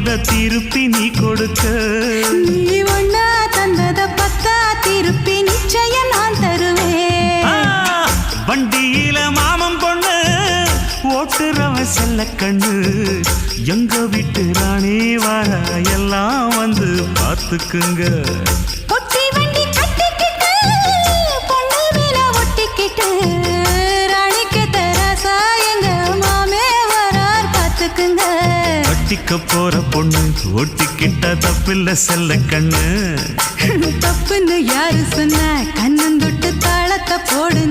வாங்கினத திருப்பி நீ கொடுக்க. நீ ஒண்ணா தந்தத பத்தா திருப்பி நிச்சயம் நான் தருவேன். வண்டியில மாமன் பொண்ணு ஓட்டுறவன் செல்ல கண்ணு. எங்க வீட்டு ராணி வர எல்லாம் வந்து பார்த்துக்குங்க. ஒட்டி வண்டி கட்டிக்கிட்டு பொண்ணு மேல ஒட்டிக்கிட்டு ராணிக்கு தராசா எங்க மாமே வரார் பார்த்துக்குங்க. ஒட்டிக்க போற பொண்ணு ஒட்டிக்கிட்ட தப்பில்ல செல்ல கண்ணு. தப்புன்னு யாரு சொன்ன கண்ணன் தொட்டு தாளத்தை போடு.